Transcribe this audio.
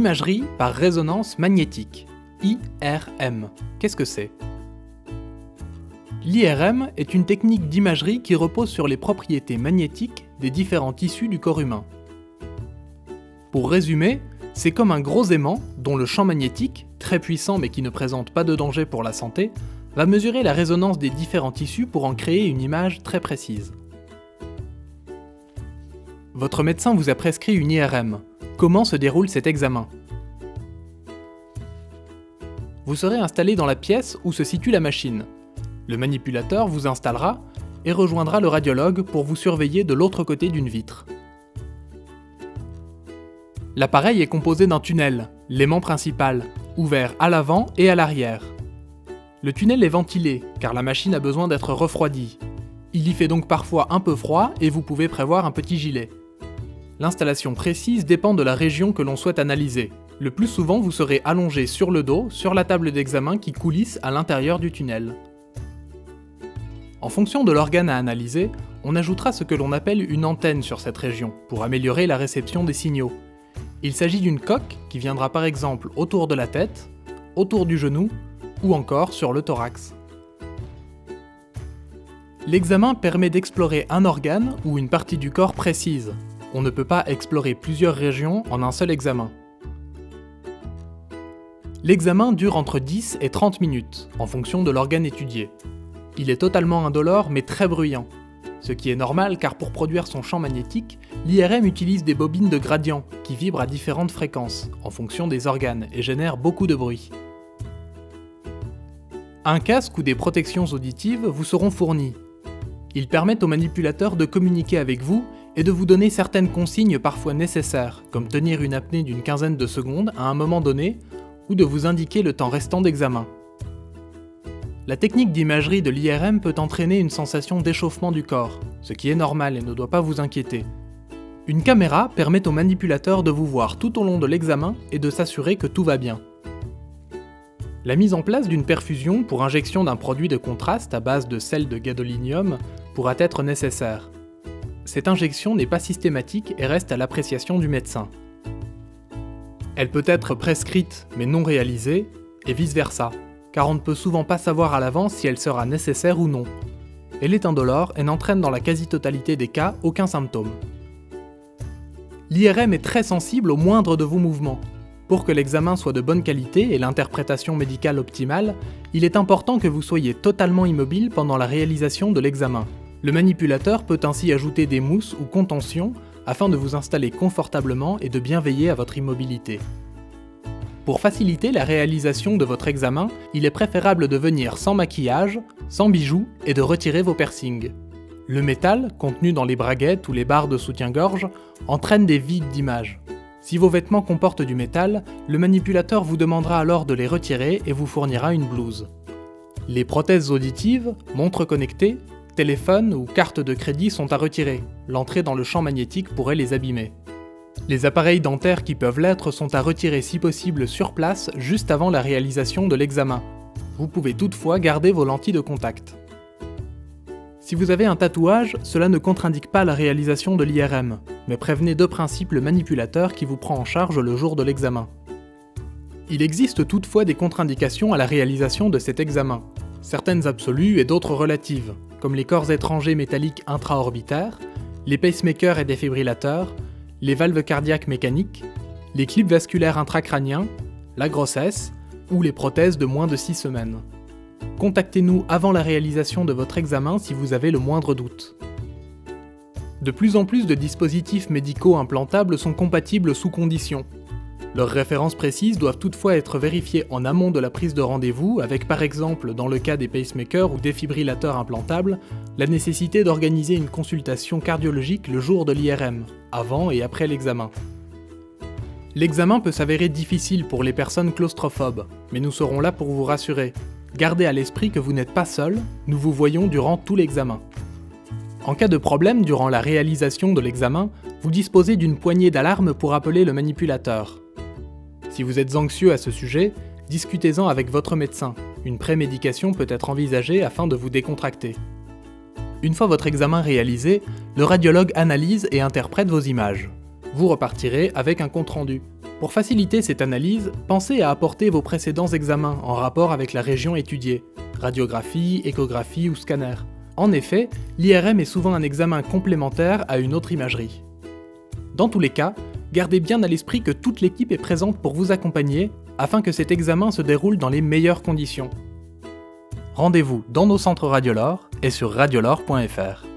Imagerie par résonance magnétique, IRM. Qu'est-ce que c'est ? L'IRM est une technique d'imagerie qui repose sur les propriétés magnétiques des différents tissus du corps humain. Pour résumer, c'est comme un gros aimant dont le champ magnétique, très puissant mais qui ne présente pas de danger pour la santé, va mesurer la résonance des différents tissus pour en créer une image très précise. Votre médecin vous a prescrit une IRM. Comment se déroule cet examen ? Vous serez installé dans la pièce où se situe la machine. Le manipulateur vous installera et rejoindra le radiologue pour vous surveiller de l'autre côté d'une vitre. L'appareil est composé d'un tunnel, l'aimant principal, ouvert à l'avant et à l'arrière. Le tunnel est ventilé, car la machine a besoin d'être refroidie. Il y fait donc parfois un peu froid et vous pouvez prévoir un petit gilet. L'installation précise dépend de la région que l'on souhaite analyser. Le plus souvent, vous serez allongé sur le dos, sur la table d'examen qui coulisse à l'intérieur du tunnel. En fonction de l'organe à analyser, on ajoutera ce que l'on appelle une antenne sur cette région, pour améliorer la réception des signaux. Il s'agit d'une coque qui viendra par exemple autour de la tête, autour du genou, ou encore sur le thorax. L'examen permet d'explorer un organe ou une partie du corps précise. On ne peut pas explorer plusieurs régions en un seul examen. L'examen dure entre 10 et 30 minutes, en fonction de l'organe étudié. Il est totalement indolore mais très bruyant. Ce qui est normal car pour produire son champ magnétique, l'IRM utilise des bobines de gradient qui vibrent à différentes fréquences, en fonction des organes, et génèrent beaucoup de bruit. Un casque ou des protections auditives vous seront fournis. Ils permettent au manipulateur de communiquer avec vous et de vous donner certaines consignes parfois nécessaires, comme tenir une apnée d'une quinzaine de secondes à un moment donné, ou de vous indiquer le temps restant d'examen. La technique d'imagerie de l'IRM peut entraîner une sensation d'échauffement du corps, ce qui est normal et ne doit pas vous inquiéter. Une caméra permet au manipulateur de vous voir tout au long de l'examen et de s'assurer que tout va bien. La mise en place d'une perfusion pour injection d'un produit de contraste à base de sel de gadolinium pourra être nécessaire. Cette injection n'est pas systématique et reste à l'appréciation du médecin. Elle peut être prescrite mais non réalisée, et vice-versa, car on ne peut souvent pas savoir à l'avance si elle sera nécessaire ou non. Elle est indolore et n'entraîne dans la quasi-totalité des cas aucun symptôme. L'IRM est très sensible au moindre de vos mouvements. Pour que l'examen soit de bonne qualité et l'interprétation médicale optimale, il est important que vous soyez totalement immobile pendant la réalisation de l'examen. Le manipulateur peut ainsi ajouter des mousses ou contentions afin de vous installer confortablement et de bien veiller à votre immobilité. Pour faciliter la réalisation de votre examen, il est préférable de venir sans maquillage, sans bijoux et de retirer vos piercings. Le métal, contenu dans les braguettes ou les barres de soutien-gorge, entraîne des vides d'image. Si vos vêtements comportent du métal, le manipulateur vous demandera alors de les retirer et vous fournira une blouse. Les prothèses auditives, montres connectées, téléphones ou cartes de crédit sont à retirer. L'entrée dans le champ magnétique pourrait les abîmer. Les appareils dentaires qui peuvent l'être sont à retirer si possible sur place juste avant la réalisation de l'examen. Vous pouvez toutefois garder vos lentilles de contact. Si vous avez un tatouage, cela ne contre-indique pas la réalisation de l'IRM, mais prévenez de principe le manipulateur qui vous prend en charge le jour de l'examen. Il existe toutefois des contre-indications à la réalisation de cet examen, certaines absolues et d'autres relatives, comme les corps étrangers métalliques intraorbitaires, les pacemakers et défibrillateurs, les valves cardiaques mécaniques, les clips vasculaires intracrâniens, la grossesse ou les prothèses de moins de 6 semaines. Contactez-nous avant la réalisation de votre examen si vous avez le moindre doute. De plus en plus de dispositifs médicaux implantables sont compatibles sous conditions. Leurs références précises doivent toutefois être vérifiées en amont de la prise de rendez-vous avec par exemple, dans le cas des pacemakers ou défibrillateurs implantables, la nécessité d'organiser une consultation cardiologique le jour de l'IRM, avant et après l'examen. L'examen peut s'avérer difficile pour les personnes claustrophobes, mais nous serons là pour vous rassurer. Gardez à l'esprit que vous n'êtes pas seul, nous vous voyons durant tout l'examen. En cas de problème durant la réalisation de l'examen, vous disposez d'une poignée d'alarme pour appeler le manipulateur. Si vous êtes anxieux à ce sujet, discutez-en avec votre médecin. Une prémédication peut être envisagée afin de vous décontracter. Une fois votre examen réalisé, le radiologue analyse et interprète vos images. Vous repartirez avec un compte-rendu. Pour faciliter cette analyse, pensez à apporter vos précédents examens en rapport avec la région étudiée, radiographie, échographie ou scanner. En effet, l'IRM est souvent un examen complémentaire à une autre imagerie. Dans tous les cas, gardez bien à l'esprit que toute l'équipe est présente pour vous accompagner afin que cet examen se déroule dans les meilleures conditions. Rendez-vous dans nos centres Radiolore et sur radiolore.fr.